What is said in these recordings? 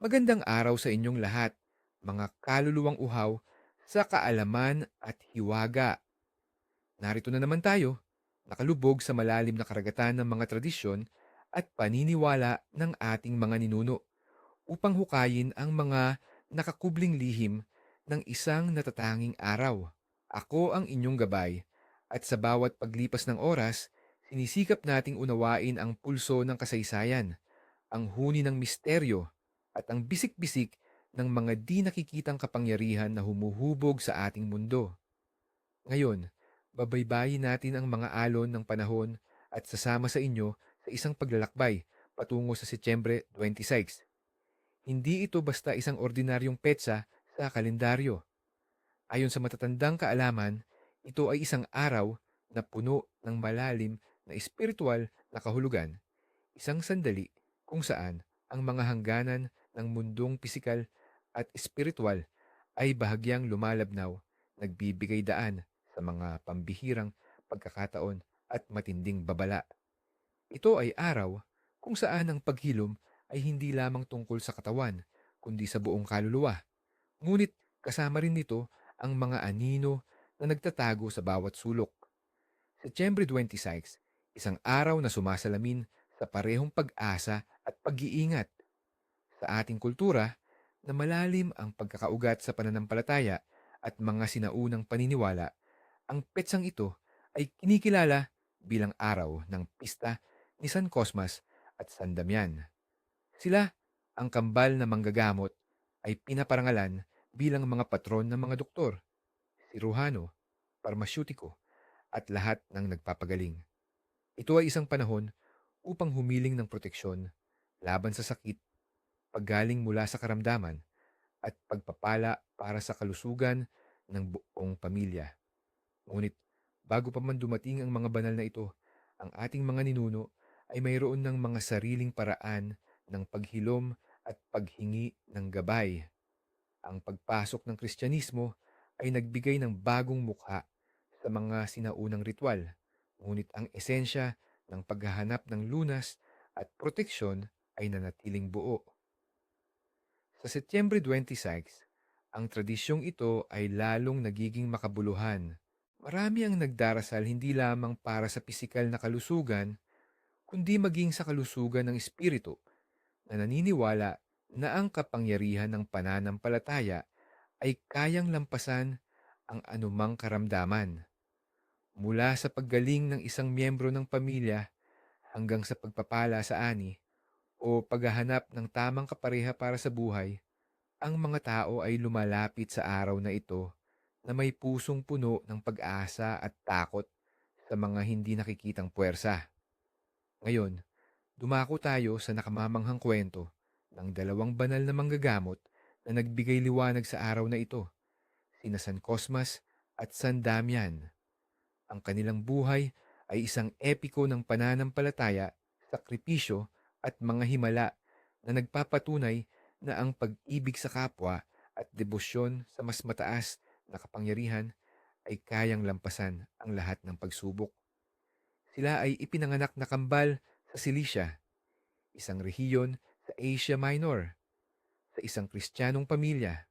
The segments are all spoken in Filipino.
Magandang araw sa inyong lahat, mga kaluluwang uhaw sa kaalaman at hiwaga. Narito na naman tayo, nakalubog sa malalim na karagatan ng mga tradisyon at paniniwala ng ating mga ninuno upang hukayin ang mga nakakubling lihim ng isang natatanging araw. Ako ang inyong gabay at sa bawat paglipas ng oras, sinisikap nating unawain ang pulso ng kasaysayan, ang huni ng misteryo at ang bisik-bisik ng mga di nakikitang kapangyarihan na humuhubog sa ating mundo. Ngayon, babaybayin natin ang mga alon ng panahon at sasama sa inyo sa isang paglalakbay patungo sa Setyembre 26. Hindi ito basta isang ordinaryong petsa sa kalendaryo. Ayon sa matatandang kaalaman, ito ay isang araw na puno ng malalim na espiritual na kahulugan, isang sandali kung saan ang mga hangganan ng mundong pisikal at espiritual ay bahagyang lumalabnaw, nagbibigay daan sa mga pambihirang pagkakataon at matinding babala. Ito ay araw kung saan ang paghilom ay hindi lamang tungkol sa katawan, kundi sa buong kaluluwa. Ngunit kasama rin nito ang mga anino na nagtatago sa bawat sulok. Setyembre 26, isang araw na sumasalamin sa parehong pag-asa at pag-iingat. Sa ating kultura, na malalim ang pagkakaugat sa pananampalataya at mga sinaunang paniniwala, ang petsang ito ay kinikilala bilang araw ng pista ni San Cosmas at San Damian. Sila, ang kambal na manggagamot, ay pinaparangalan bilang mga patron ng mga doktor, siruhano, parmasyutiko, at lahat ng nagpapagaling. Ito ay isang panahon upang humiling ng proteksyon laban sa sakit, paggaling mula sa karamdaman, at pagpapala para sa kalusugan ng buong pamilya. Ngunit bago pa man dumating ang mga banal na ito, ang ating mga ninuno ay mayroon ng mga sariling paraan ng paghilom at paghingi ng gabay. Ang pagpasok ng Kristyanismo ay nagbigay ng bagong mukha sa mga sinaunang ritual, ngunit ang esensya ng paghahanap ng lunas at proteksyon ay nanatiling buo. Sa Setyembre 26, ang tradisyong ito ay lalong nagiging makabuluhan. Marami ang nagdarasal hindi lamang para sa pisikal na kalusugan, kundi maging sa kalusugan ng espiritu, na naniniwala na ang kapangyarihan ng pananampalataya ay kayang lampasan ang anumang karamdaman. Mula sa paggaling ng isang miyembro ng pamilya hanggang sa pagpapala sa ani o paghahanap ng tamang kapareha para sa buhay, ang mga tao ay lumalapit sa araw na ito na may pusong puno ng pag-asa at takot sa mga hindi nakikitang puwersa. Ngayon, dumako tayo sa nakamamanghang kwento ng dalawang banal na manggagamot na nagbigay liwanag sa araw na ito, sina San Cosmas at San Damian. Ang kanilang buhay ay isang epiko ng pananampalataya, sakripisyo at mga himala na nagpapatunay na ang pag-ibig sa kapwa at debosyon sa mas mataas na kapangyarihan ay kayang lampasan ang lahat ng pagsubok. Sila ay ipinanganak na kambal sa Cilicia, isang rehiyon sa Asia Minor, sa isang Kristiyanong pamilya.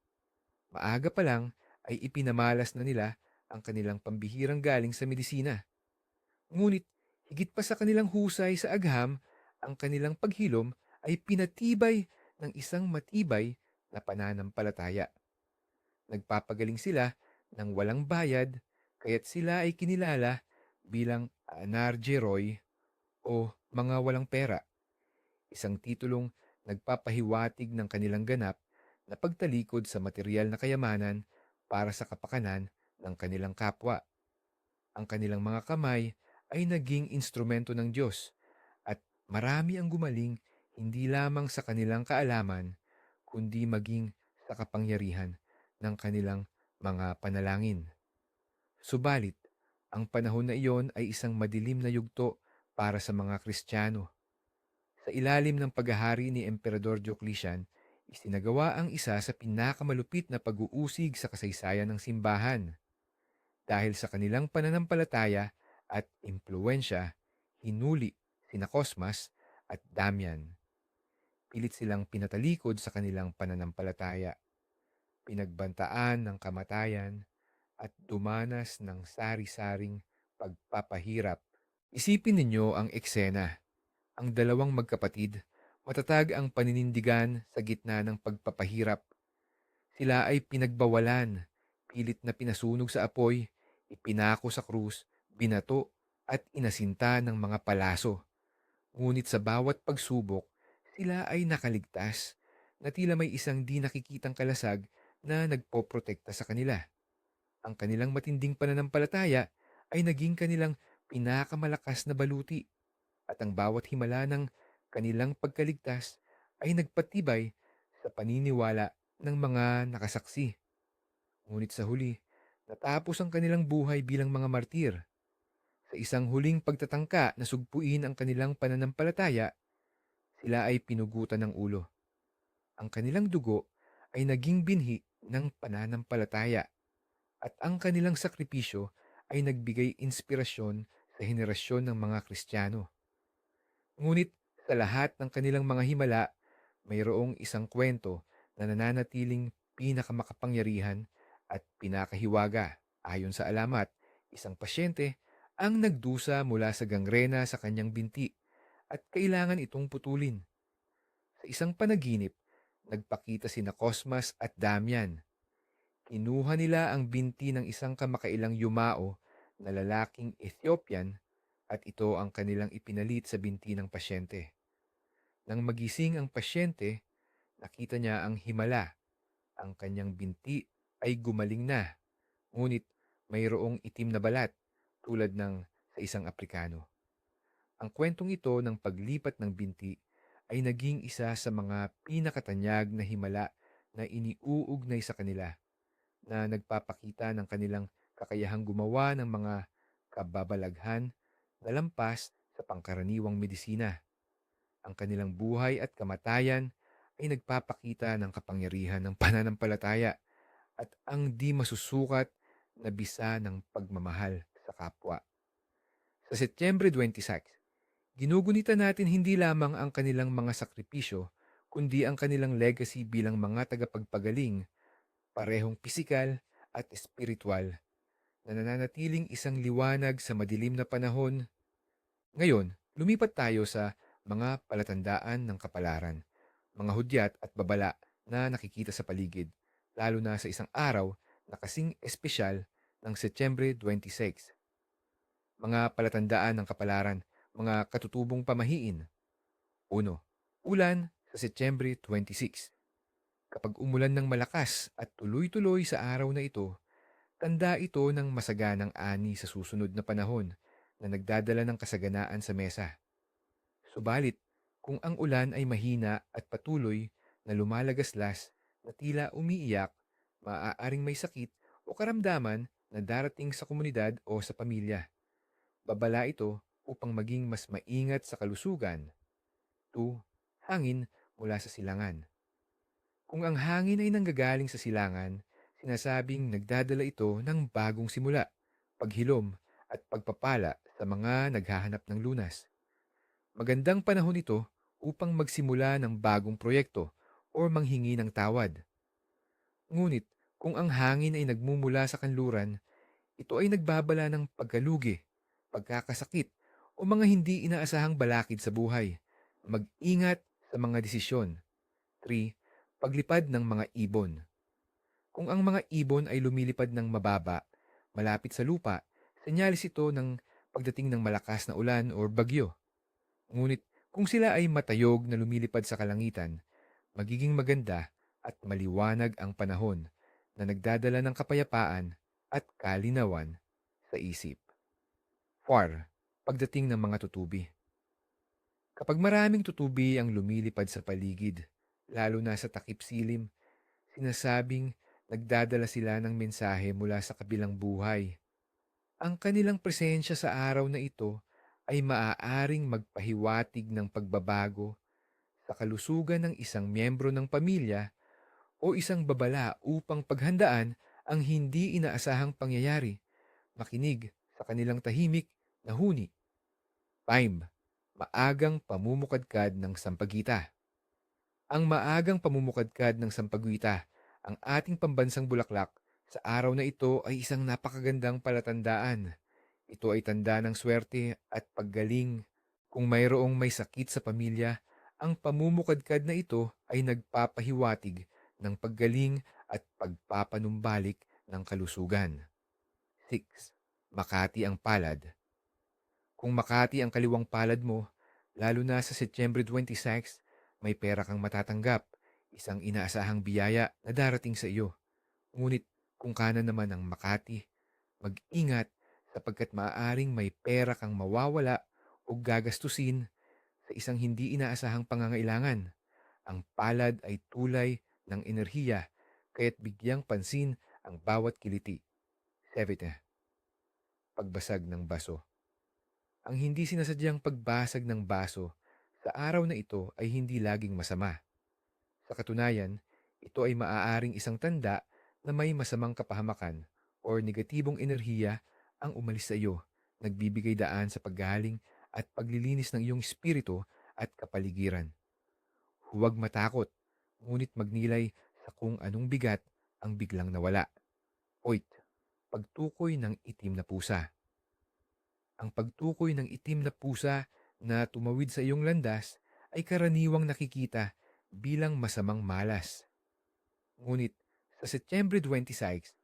Maaga pa lang ay ipinamalas na nila ang kanilang pambihirang galing sa medisina. Ngunit higit pa sa kanilang husay sa agham, ang kanilang paghilom ay pinatibay ng isang matibay na pananampalataya. Nagpapagaling sila ng walang bayad, kaya't sila ay kinilala bilang anargeroi o mga walang pera, isang titulong nagpapahiwatig ng kanilang ganap na pagtalikod sa material na kayamanan para sa kapakanan ng kanilang kapwa. Ang kanilang mga kamay ay naging instrumento ng Diyos at marami ang gumaling hindi lamang sa kanilang kaalaman, kundi maging sa kapangyarihan ng kanilang mga panalangin. Subalit, ang panahon na iyon ay isang madilim na yugto para sa mga Kristiyano. Sa ilalim ng paghahari ni Emperador Diocletian, isinagawa ang isa sa pinakamalupit na pag-uusig sa kasaysayan ng simbahan. Dahil sa kanilang pananampalataya at impluensya, hinuli sina Cosmas at Damian. Pilit silang pinatalikod sa kanilang pananampalataya, pinagbantaan ng kamatayan, at dumanas ng sari-saring pagpapahirap. Isipin ninyo ang eksena. Ang dalawang magkapatid, matatag ang paninindigan sa gitna ng pagpapahirap. Sila ay pinagbawalan, pilit na pinasunog sa apoy, ipinako sa krus, binato, at inasinta ng mga palaso. Ngunit sa bawat pagsubok, sila ay nakaligtas, na tila may isang di nakikitang kalasag na nagpoprotekta sa kanila. Ang kanilang matinding pananampalataya ay naging kanilang pinakamalakas na baluti, at ang bawat himala ng kanilang pagkaligtas ay nagpatibay sa paniniwala ng mga nakasaksi. Ngunit sa huli, natapos ang kanilang buhay bilang mga martir. Sa isang huling pagtatangka na sugpuin ang kanilang pananampalataya, sila ay pinugutan ng ulo. Ang kanilang dugo ay naging binhi ng pananampalataya, at ang kanilang sakripisyo ay nagbigay inspirasyon sa henerasyon ng mga Kristiyano. Ngunit sa lahat ng kanilang mga himala, mayroong isang kwento na nananatiling pinakamakapangyarihan at pinakahiwaga. Ayon sa alamat, isang pasyente ang nagdusa mula sa gangrena sa kanyang binti at kailangan itong putulin. Sa isang panaginip, nagpakita sina Cosmas at Damian. Kinuha nila ang binti ng isang kamakailang yumao na lalaking Ethiopian, at ito ang kanilang ipinalit sa binti ng pasyente. Nang magising ang pasyente, nakita niya ang himala. Ang kanyang binti ay gumaling na, ngunit mayroong itim na balat tulad ng sa isang Aprikano. Ang kwentong ito ng paglipat ng binti ay naging isa sa mga pinakatanyag na himala na iniuugnay sa kanila, na nagpapakita ng kanilang kakayahang gumawa ng mga kababalaghan na lampas sa pangkaraniwang medisina. Ang kanilang buhay at kamatayan ay nagpapakita ng kapangyarihan ng pananampalataya at ang di masusukat na bisa ng pagmamahal sa kapwa. Sa Setyembre 26, ginugunita natin hindi lamang ang kanilang mga sakripisyo, kundi ang kanilang legacy bilang mga tagapagpagaling, parehong pisikal at espiritual, na nananatiling isang liwanag sa madilim na panahon. Ngayon, lumipat tayo sa mga palatandaan ng kapalaran, mga hudyat at babala na nakikita sa paligid, lalo na sa isang araw na kasing espesyal ng Setyembre 26. Mga palatandaan ng kapalaran, mga katutubong pamahiin. Uno, ulan sa Setyembre 26. Kapag umulan ng malakas at tuloy-tuloy sa araw na ito, tanda ito ng masaganang ani sa susunod na panahon na nagdadala ng kasaganaan sa mesa. Subalit, kung ang ulan ay mahina at patuloy na lumalagaslas na tila umiiyak, maaaring may sakit o karamdaman na darating sa komunidad o sa pamilya. Babala ito upang maging mas maingat sa kalusugan. 2. Hangin mula sa silangan. Kung ang hangin ay nanggagaling sa silangan, sinasabing nagdadala ito ng bagong simula, paghilom at pagpapala sa mga naghahanap ng lunas. Magandang panahon ito upang magsimula ng bagong proyekto o manghingi ng tawad. Ngunit kung ang hangin ay nagmumula sa kanluran, ito ay nagbabala ng pagkalugi, pagkakasakit o mga hindi inaasahang balakid sa buhay. Mag-ingat sa mga desisyon. 3. Paglipad ng mga ibon. Kung ang mga ibon ay lumilipad ng mababa, malapit sa lupa, senyalis ito ng pagdating ng malakas na ulan o bagyo. Ngunit kung sila ay matayog na lumilipad sa kalangitan, magiging maganda at maliwanag ang panahon na nagdadala ng kapayapaan at kalinawan sa isip. 4. Pagdating ng mga tutubi. Kapag maraming tutubi ang lumilipad sa paligid, lalo na sa takip silim, sinasabing nagdadala sila ng mensahe mula sa kabilang buhay. Ang kanilang presensya sa araw na ito ay maaaring magpahiwatig ng pagbabago sa kalusugan ng isang miyembro ng pamilya o isang babala upang paghandaan ang hindi inaasahang pangyayari. Makinig sa kanilang tahimik na huni. 5. Maagang pamumukadkad ng sampagita. Ang maagang pamumukadkad ng sampagwita, ang ating pambansang bulaklak, sa araw na ito ay isang napakagandang palatandaan. Ito ay tanda ng swerte at paggaling. Kung mayroong may sakit sa pamilya, ang pamumukadkad na ito ay nagpapahiwatig ng paggaling at pagpapanumbalik ng kalusugan. 6. Makati ang palad. Kung Makati ang kaliwang palad mo, lalo na sa Setyembre 26, may pera kang matatanggap, isang inaasahang biyaya na darating sa iyo. Ngunit kung kanan naman ang Makati, mag-ingat sapagkat maaaring may pera kang mawawala o gagastusin sa isang hindi inaasahang pangangailangan. Ang palad ay tulay ng enerhiya, kaya't bigyang pansin ang bawat kiliti. 7. Pagbasag ng baso. Ang hindi sinasadyang pagbasag ng baso sa araw na ito ay hindi laging masama. Sa katunayan, ito ay maaaring isang tanda na may masamang kapahamakan o negatibong enerhiya ang umalis sa iyo, nagbibigay daan sa paggaling at paglilinis ng iyong espiritu at kapaligiran. Huwag matakot, ngunit magnilay sa kung anong bigat ang biglang nawala. 8. Pagtukoy ng itim na pusa. Ang pagtukoy ng itim na pusa na tumawid sa iyong landas ay karaniwang nakikita bilang masamang malas. Ngunit sa Setyembre 26,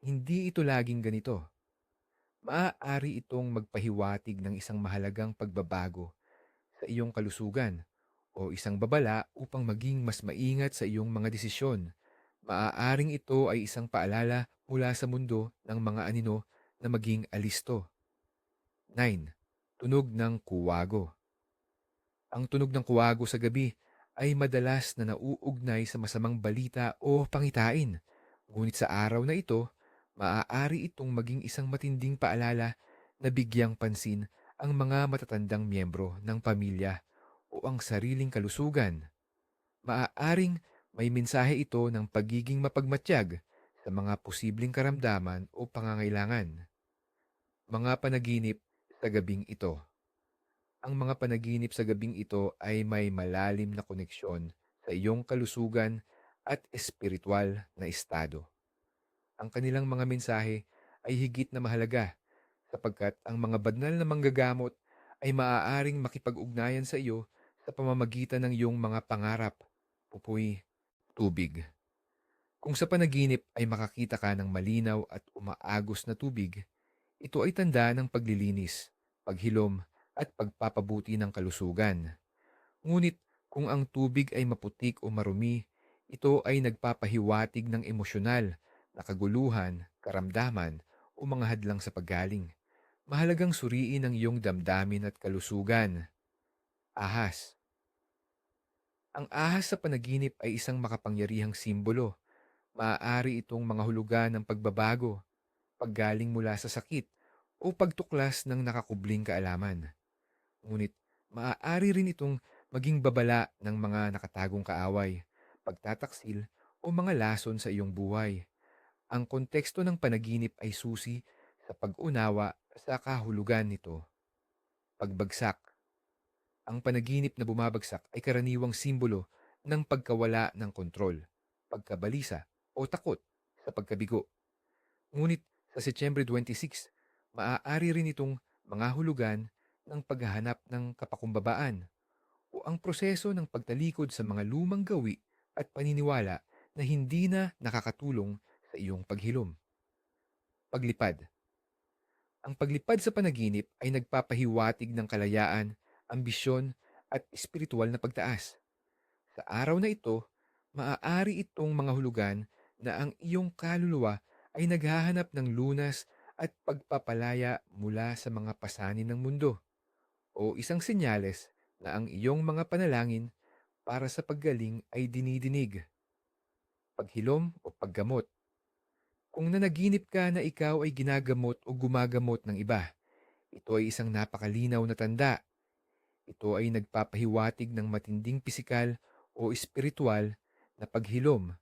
hindi ito laging ganito. Maaari itong magpahiwatig ng isang mahalagang pagbabago sa iyong kalusugan o isang babala upang maging mas maingat sa iyong mga desisyon. Maaaring ito ay isang paalala mula sa mundo ng mga anino na maging alisto. 9. Tunog ng kuwago. Ang tunog ng kuwago sa gabi ay madalas na nauugnay sa masamang balita o pangitain. Ngunit sa araw na ito, maaari itong maging isang matinding paalala na bigyang pansin ang mga matatandang miyembro ng pamilya o ang sariling kalusugan. Maaaring may mensahe ito ng pagiging mapagmatyag sa mga posibleng karamdaman o pangangailangan. Mga panaginip sa gabing ito. Ang mga panaginip sa gabing ito ay may malalim na koneksyon sa iyong kalusugan at espiritual na estado. Ang kanilang mga mensahe ay higit na mahalaga sapagkat ang mga banal na manggagamot ay maaaring makipag-ugnayan sa iyo sa pamamagitan ng iyong mga pangarap, pupoy, tubig. Kung sa panaginip ay makakita ka ng malinaw at umaagos na tubig, ito ay tanda ng paglilinis, paghilom, at pagpapabuti ng kalusugan. Ngunit kung ang tubig ay maputik o marumi, ito ay nagpapahiwatig ng emosyonal na kaguluhan, karamdaman, o mga hadlang sa paggaling. Mahalagang suriin ang iyong damdamin at kalusugan. Ahas. Ang ahas sa panaginip ay isang makapangyarihang simbolo. Maaari itong mga hulugan ng pagbabago, paggaling mula sa sakit, o pagtuklas ng nakakubling kaalaman. Ngunit maaari rin itong maging babala ng mga nakatagong kaaway, pagtataksil, o mga lason sa iyong buhay. Ang konteksto ng panaginip ay susi sa pag-unawa sa kahulugan nito. Pagbagsak. Ang panaginip na bumabagsak ay karaniwang simbolo ng pagkawala ng kontrol, pagkabalisa, o takot sa pagkabigo. Ngunit sa Setyembre 26, maaari rin itong mga hulugan ng paghahanap ng kapakumbabaan o ang proseso ng pagtalikod sa mga lumang gawi at paniniwala na hindi na nakakatulong sa iyong paghilom. Paglipad. Ang paglipad sa panaginip ay nagpapahiwatig ng kalayaan, ambisyon, at espiritual na pagtaas. Sa araw na ito, maaari itong mga hulugan na ang iyong kaluluwa ay naghahanap ng lunas at pagpapalaya mula sa mga pasanin ng mundo o isang senyales na ang iyong mga panalangin para sa paggaling ay dinidinig. Paghilom o paggamot. Kung nanaginip ka na ikaw ay ginagamot o gumagamot ng iba, ito ay isang napakalinaw na tanda. Ito ay nagpapahiwatig ng matinding pisikal o espiritual na paghilom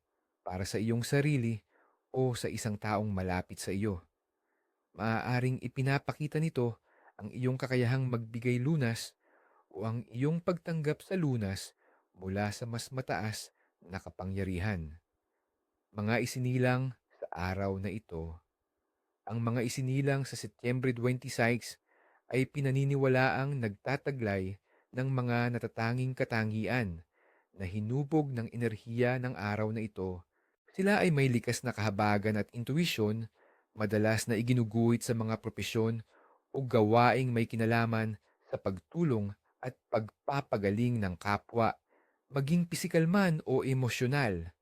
para sa iyong sarili o sa isang taong malapit sa iyo. Maaaring ipinapakita nito ang iyong kakayahang magbigay lunas o ang iyong pagtanggap sa lunas mula sa mas mataas na kapangyarihan. Mga isinilang sa araw na ito. Ang mga isinilang sa Setyembre 26 ay pinaniniwalaang nagtataglay ng mga natatanging katangian na hinubog ng enerhiya ng araw na ito. Sila ay may likas na kahabagan at intuisyon, madalas na iginuguhit sa mga propesyon o gawaing may kinalaman sa pagtulong at pagpapagaling ng kapwa, maging pisikal man o emosyonal.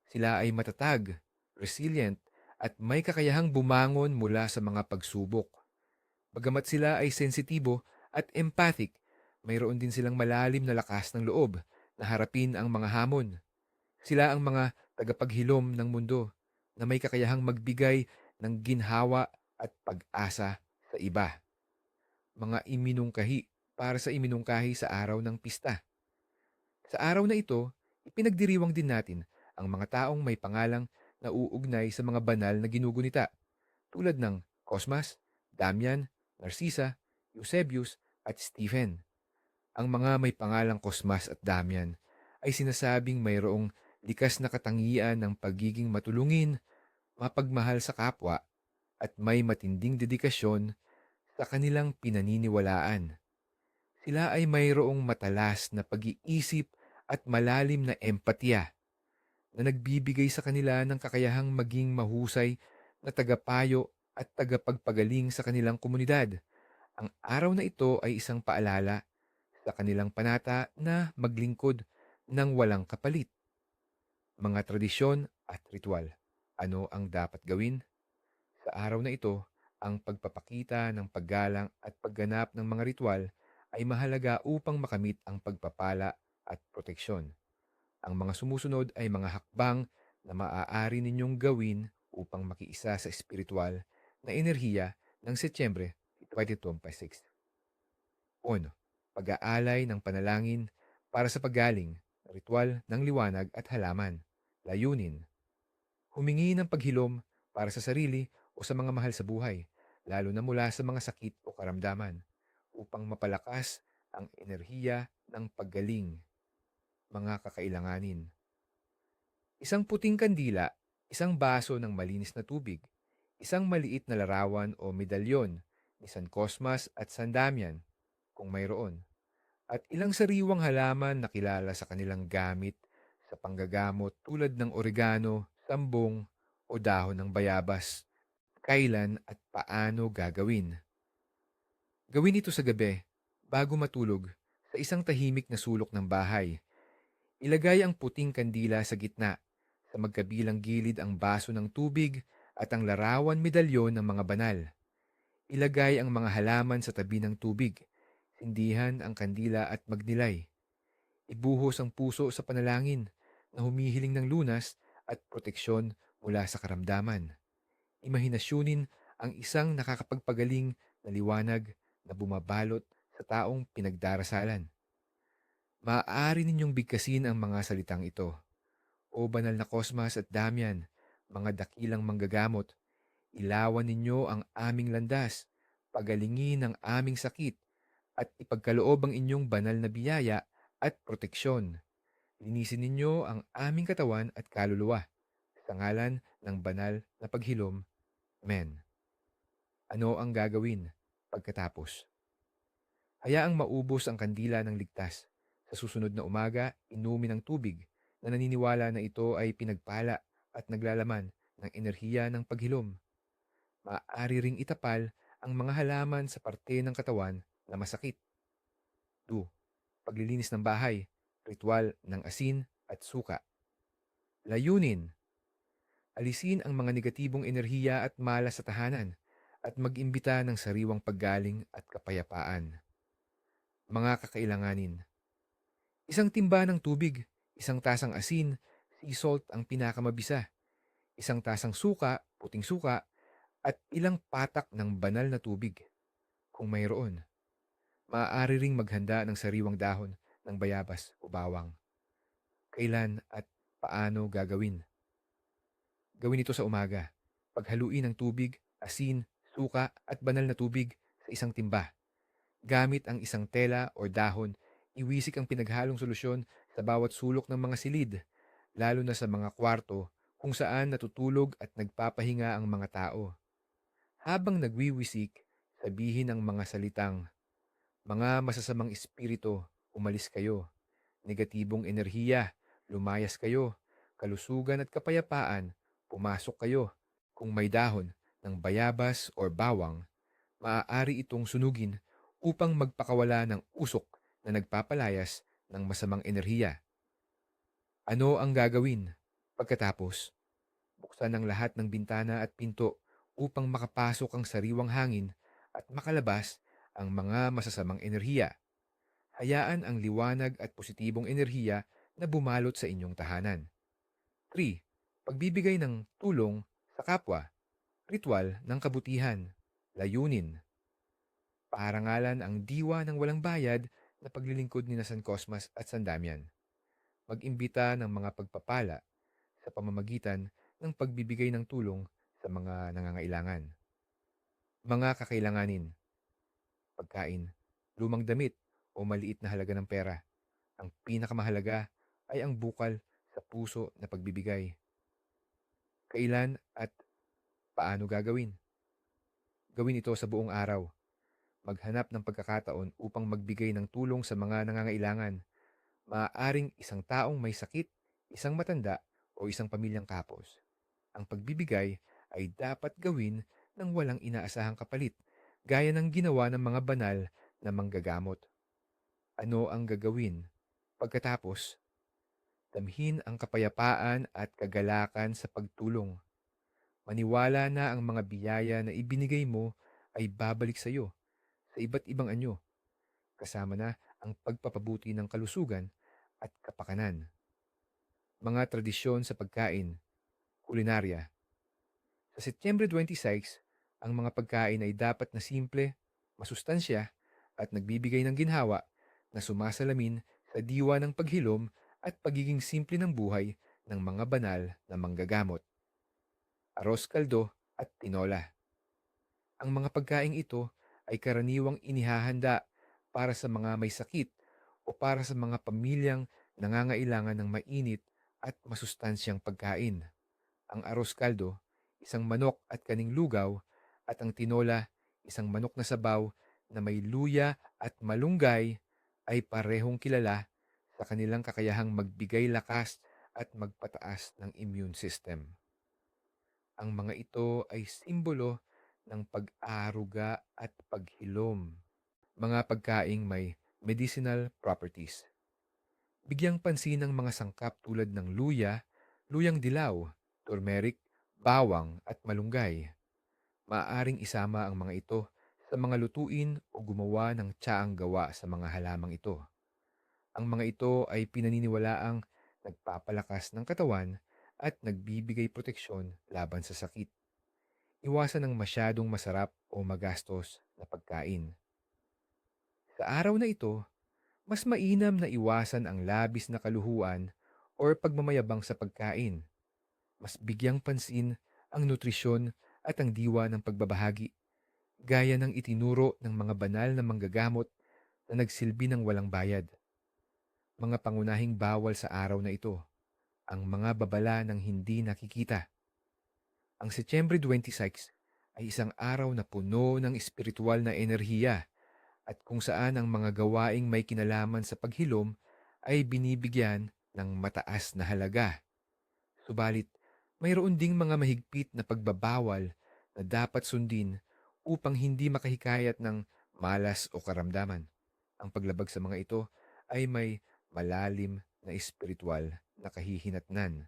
Sila ay matatag, resilient, at may kakayahang bumangon mula sa mga pagsubok. Bagamat sila ay sensitibo at empathic, mayroon din silang malalim na lakas ng loob na harapin ang mga hamon. Sila ang mga tagapaghilom ng mundo na may kakayahang magbigay ng ginhawa at pag-asa sa iba. Mga iminungkahi para sa iminungkahi sa araw ng pista. Sa araw na ito, ipinagdiriwang din natin ang mga taong may pangalang na uugnay sa mga banal na ginugunita tulad ng Cosmas, Damian, Narcisa, Eusebius at Stephen. Ang mga may pangalang Cosmas at Damian ay sinasabing mayroong likas na katangian ng pagiging matulungin, mapagmahal sa kapwa, at may matinding dedikasyon sa kanilang pinaniniwalaan. Sila ay mayroong matalas na pag-iisip at malalim na empatya na nagbibigay sa kanila ng kakayahang maging mahusay na tagapayo at tagapagpagaling sa kanilang komunidad. Ang araw na ito ay isang paalala sa kanilang panata na maglingkod ng walang kapalit. Mga tradisyon at ritual. Ano ang dapat gawin? Sa araw na ito, ang pagpapakita ng paggalang at pagganap ng mga ritual ay mahalaga upang makamit ang pagpapala at proteksyon. Ang mga sumusunod ay mga hakbang na maaari ninyong gawin upang makiisa sa espiritual na enerhiya ng Setyembre 2026. 1. Pag-aalay ng panalangin para sa paggaling, ritual ng liwanag at halaman. Layunin. Humingi ng paghilom para sa sarili o sa mga mahal sa buhay, lalo na mula sa mga sakit o karamdaman, upang mapalakas ang enerhiya ng paggaling. Mga kakailanganin. Isang puting kandila, isang baso ng malinis na tubig, isang maliit na larawan o medalyon ni San Cosmas at San Damian, kung mayroon, at ilang sariwang halaman na kilala sa kanilang gamit sa panggagamot tulad ng oregano, sambong, o dahon ng bayabas. Kailan at paano gagawin? Gawin ito sa gabi, bago matulog, sa isang tahimik na sulok ng bahay. Ilagay ang puting kandila sa gitna, sa magkabilang gilid ang baso ng tubig at ang larawan medalyon ng mga banal. Ilagay ang mga halaman sa tabi ng tubig, sindihan ang kandila at magnilay. Ibuhos ang puso sa panalangin na humihiling ng lunas at proteksyon mula sa karamdaman. Imahinasyonin ang isang nakakapagpagaling na liwanag na bumabalot sa taong pinagdarasalan. Maaari ninyong bigkasin ang mga salitang ito. O banal na Cosmas at Damian, mga dakilang manggagamot, ilawan ninyo ang aming landas, pagalingin ang aming sakit, at ipagkaloob ang inyong banal na biyaya at proteksyon. Linisin ninyo ang aming katawan at kaluluwa. Sa ngalan ng banal na paghilom. Amen. Ano ang gagawin pagkatapos? Hayaang maubos ang kandila ng ligtas. Sa susunod na umaga, inumin ang tubig na naniniwala na ito ay pinagpala at naglalaman ng enerhiya ng paghilom. Maaari ring itapal ang mga halaman sa parte ng katawan na masakit. 2. Paglilinis ng bahay, ritual ng asin at suka. Layunin. Alisin ang mga negatibong enerhiya at malas sa tahanan at mag-imbita ng sariwang paggaling at kapayapaan. Mga kakailanganin. Isang timba ng tubig, isang tasang asin, sea salt ang pinakamabisa, isang tasang suka, puting suka, at ilang patak ng banal na tubig. Kung mayroon, maaari ring maghanda ng sariwang dahon ng bayabas o bawang. Kailan at paano gagawin? Gawin ito sa umaga. Paghaluin ng tubig, asin, suka at banal na tubig sa isang timba. Gamit ang isang tela o dahon, iwisik ang pinaghalong solusyon sa sa bawat sulok ng mga silid, lalo na sa mga kwarto kung saan natutulog at nagpapahinga ang mga tao. Habang nagwiwisik, sabihin ang mga salitang, "Mga masasamang espiritu, umalis kayo. Negatibong enerhiya, lumayas kayo. Kalusugan at kapayapaan, pumasok kayo." Kung may dahon ng bayabas or bawang, maaari itong sunugin upang magpakawala ng usok na nagpapalayas ng masamang enerhiya. Ano ang gagawin? Pagkatapos, buksan ang lahat ng bintana at pinto upang makapasok ang sariwang hangin at makalabas ang mga masasamang enerhiya. Hayaan ang liwanag at positibong enerhiya na bumalot sa inyong tahanan. 3. Pagbibigay ng tulong sa kapwa. Ritual ng kabutihan. Layunin. Parangalan ang diwa ng walang bayad na paglilingkod ni San Cosmas at San Damian. Mag-imbita ng mga pagpapala sa pamamagitan ng pagbibigay ng tulong sa mga nangangailangan. Mga kakailanganin, pagkain, lumang damit o maliit na halaga ng pera. Ang pinakamahalaga ay ang bukal sa puso na pagbibigay. Kailan at paano gagawin? Gawin ito sa buong araw. Maghanap ng pagkakataon upang magbigay ng tulong sa mga nangangailangan. Maaaring isang taong may sakit, isang matanda, o isang pamilyang kapos. Ang pagbibigay ay dapat gawin ng walang inaasahang kapalit, gaya ng ginawa ng mga banal na manggagamot. Ano ang gagawin? Pagkatapos, damhin ang kapayapaan at kagalakan sa pagtulong. Maniwala na ang mga biyaya na ibinigay mo ay babalik sa iyo sa iba't ibang anyo, kasama na ang pagpapabuti ng kalusugan at kapakanan. Mga tradisyon sa pagkain, kulinarya. Sa Setyembre 26, ang mga pagkain ay dapat na simple, masustansya, at nagbibigay ng ginhawa na sumasalamin sa diwa ng paghilom at pagiging simple ng buhay ng mga banal na manggagamot. Aros kaldo at tinola. Ang mga pagkaing ito ay karaniwang inihahanda para sa mga may sakit o para sa mga pamilyang nangangailangan ng mainit at masustansyang pagkain. Ang aros kaldo, isang manok at kaning lugaw, at ang tinola, isang manok na sabaw na may luya at malunggay, ay parehong kilala sa kanilang kakayahang magbigay lakas at magpataas ng immune system. Ang mga ito ay simbolo ng pag-aaruga at paghilom. Mga pagkaing may medicinal properties. Bigyang pansin ang mga sangkap tulad ng luya, luyang dilaw, turmeric, bawang at malunggay. Maaaring isama ang mga ito sa mga lutuin o gumawa ng tsaang gawa sa mga halamang ito. Ang mga ito ay pinaniniwalaang nagpapalakas ng katawan at nagbibigay proteksyon laban sa sakit. Iwasan ng masyadong masarap o magastos na pagkain. Sa araw na ito, mas mainam na iwasan ang labis na kaluhuan o pagmamayabang sa pagkain. Mas bigyang pansin ang nutrisyon at ang diwa ng pagbabahagi, gaya ng itinuro ng mga banal na manggagamot na nagsilbi ng walang bayad. Mga pangunahing bawal sa araw na ito, ang mga babala ng hindi nakikita. Ang Setyembre 26 ay isang araw na puno ng espiritual na enerhiya at kung saan ang mga gawaing may kinalaman sa paghilom ay binibigyan ng mataas na halaga. Subalit, mayroon ding mga mahigpit na pagbabawal na dapat sundin upang hindi makahikayat ng malas o karamdaman. Ang paglabag sa mga ito ay may malalim na espiritual na kahihinatnan.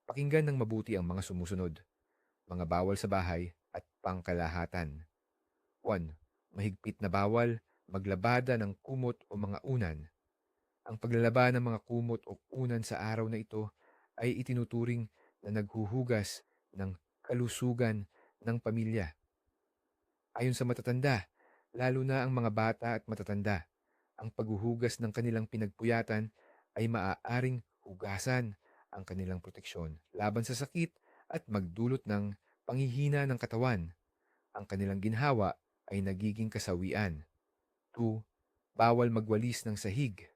Pakinggan ng mabuti ang mga sumusunod. Mga bawal sa bahay at pangkalahatan. 1. Mahigpit na bawal maglabada ng kumot o mga unan. Ang paglalaba ng mga kumot o unan sa araw na ito ay itinuturing na naghuhugas ng kalusugan ng pamilya. Ayon sa matatanda, lalo na ang mga bata at matatanda, ang paghuhugas ng kanilang pinagpuyatan ay maaaring hugasan ang kanilang proteksyon laban sa sakit at magdulot ng panghihina ng katawan. Ang kanilang ginhawa ay nagiging kasawian. 2. Bawal magwalis ng sahig.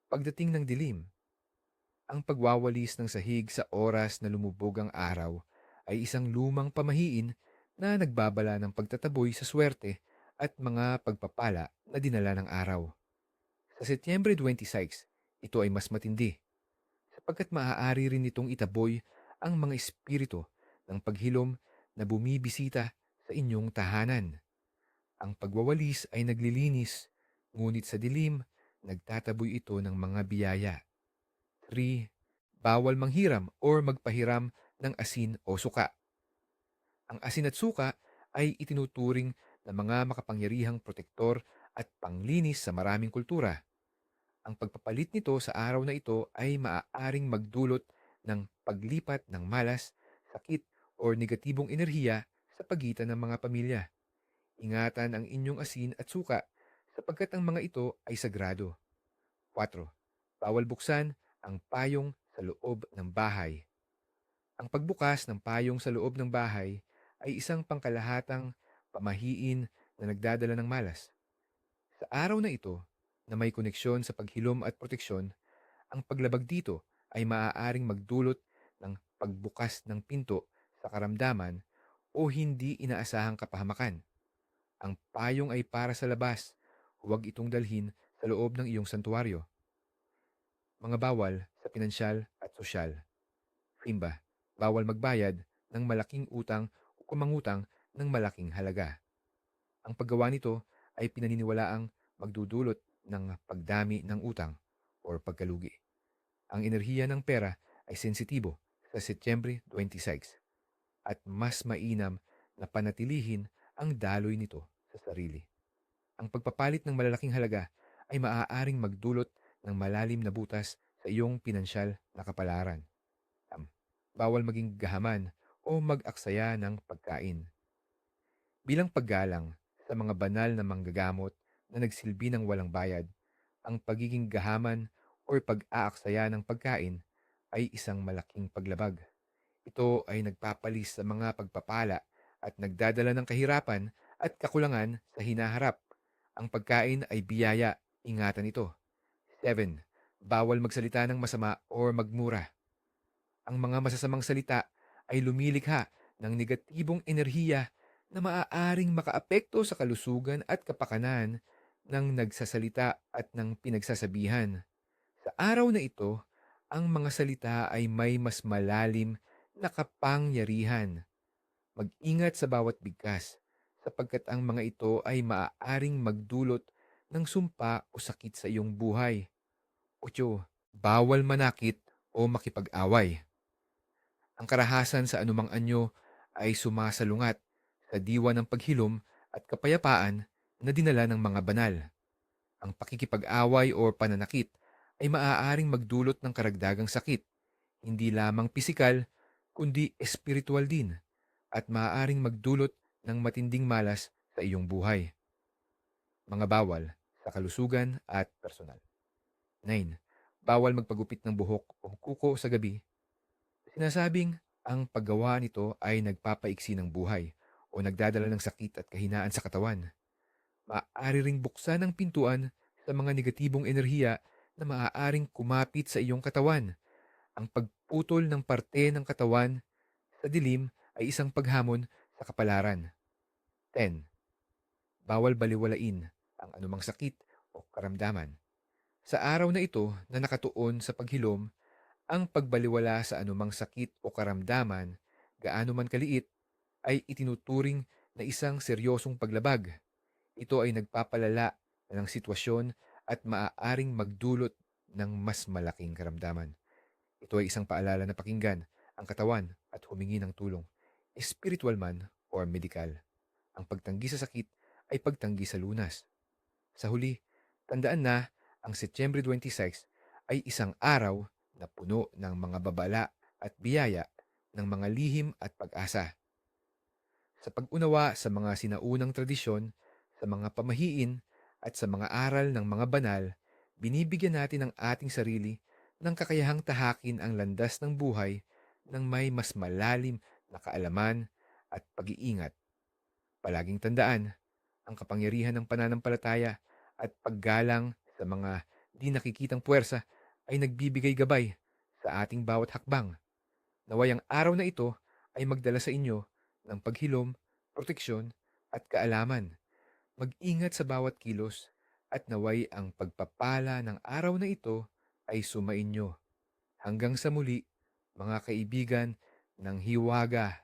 Pagdating ng dilim, Ang pagwawalis ng sahig sa oras na lumubog ang araw ay isang lumang pamahiin na nagbabala ng pagtataboy sa swerte at mga pagpapala na dinala ng araw. Sa Setyembre 26, ito ay mas matindi sapagkat maaari rin nitong itaboy ang mga espiritu ng paghilom na bumibisita sa inyong tahanan. Ang pagwawalis ay naglilinis, ngunit sa dilim, nagtataboy ito ng mga biyaya. 3. Bawal manghiram or magpahiram ng asin o suka. Ang asin at suka ay itinuturing na mga makapangyarihang protektor at panglinis sa maraming kultura. Ang pagpapalit nito sa araw na ito ay maaaring magdulot ng paglipat ng malas, sakit o negatibong enerhiya sa pagitan ng mga pamilya. Ingatan ang inyong asin at suka sapagkat ang mga ito ay sagrado. 4. Bawal buksan ang payong sa loob ng bahay. Ang pagbukas ng payong sa loob ng bahay ay isang pangkalahatang pamahiin na nagdadala ng malas. Sa araw na ito, na may koneksyon sa paghilom at proteksyon, ang paglabag dito ay maaaring magdulot ng pagbukas ng pinto sa karamdaman o hindi inaasahang kapahamakan. Ang payong ay para sa labas, huwag itong dalhin sa loob ng iyong santuario. Mga bawal sa pinansyal at sosyal. Rimba, bawal magbayad ng malaking utang o kumangutang ng malaking halaga. Ang paggawa nito ay pinaniniwalaang magdudulot ng pagdami ng utang o pagkalugi. Ang enerhiya ng pera ay sensitibo sa Setyembre 26 at mas mainam na panatilihin ang daloy nito sa sarili. Ang pagpapalit ng malalaking halaga ay maaaring magdulot ng malalim na butas sa iyong pinansyal na kapalaran. Bawal maging gahaman o mag-aksaya ng pagkain. Bilang paggalang sa mga banal na manggagamot na nagsilbi ng walang bayad, ang pagiging gahaman o pag-aaksaya ng pagkain ay isang malaking paglabag. Ito ay nagpapalis sa mga pagpapala at nagdadala ng kahirapan at kakulangan sa hinaharap. Ang pagkain ay biyaya, ingatan ito. 7. Bawal magsalita ng masama o magmura. Ang mga masasamang salita ay lumilikha ng negatibong enerhiya na maaaring makaapekto sa kalusugan at kapakanan ng nagsasalita at ng pinagsasabihan. Sa araw na ito, ang mga salita ay may mas malalim na kapangyarihan. Mag-ingat sa bawat bigkas, sapagkat ang mga ito ay maaaring magdulot ng sumpa o sakit sa iyong buhay. 8. Bawal manakit o makipag-away. Ang karahasan sa anumang anyo ay sumasalungat sa diwa ng paghilom at kapayapaan na dinala ng mga banal. Ang pakikipag-away o pananakit ay maaaring magdulot ng karagdagang sakit, hindi lamang pisikal, kundi espiritual din, at maaaring magdulot ng matinding malas sa iyong buhay. Mga bawal sa kalusugan at personal. 9. Bawal magpagupit ng buhok o kuko sa gabi. Sinasabing ang paggawa nito ay nagpapaiksi ng buhay o nagdadala ng sakit at kahinaan sa katawan. Maaari ring buksan ang pintuan sa mga negatibong enerhiya na maaaring kumapit sa iyong katawan. Ang pagputol ng parte ng katawan sa dilim ay isang paghamon sa kapalaran. 10. Bawal baliwalain ang anumang sakit o karamdaman. Sa araw na ito na nakatuon sa paghilom, ang pagbaliwala sa anumang sakit o karamdaman, gaano man kaliit, ay itinuturing na isang seryosong paglabag. Ito ay nagpapalala ng sitwasyon at maaaring magdulot ng mas malaking karamdaman. Ito ay isang paalala na pakinggan ang katawan at humingi ng tulong, spiritual man o medikal. Ang pagtanggi sa sakit ay pagtanggi sa lunas. Sa huli, tandaan na ang Setyembre 26 ay isang araw na puno ng mga babala at biyaya ng mga lihim at pag-asa. Sa pag-unawa sa mga sinaunang tradisyon, sa mga pamahiin at sa mga aral ng mga banal, binibigyan natin ang ating sarili ng kakayahang tahakin ang landas ng buhay ng may mas malalim na kaalaman at pag-iingat. Palaging tandaan, ang kapangyarihan ng pananampalataya at paggalang sa mga di nakikitang puwersa ay nagbibigay gabay sa ating bawat hakbang. Naway ang araw na ito ay magdala sa inyo ng paghilom, proteksyon at kaalaman. Mag-ingat sa bawat kilos at naway ang pagpapala ng araw na ito ay sumainyo. Hanggang sa muli, mga kaibigan ng Hiwaga.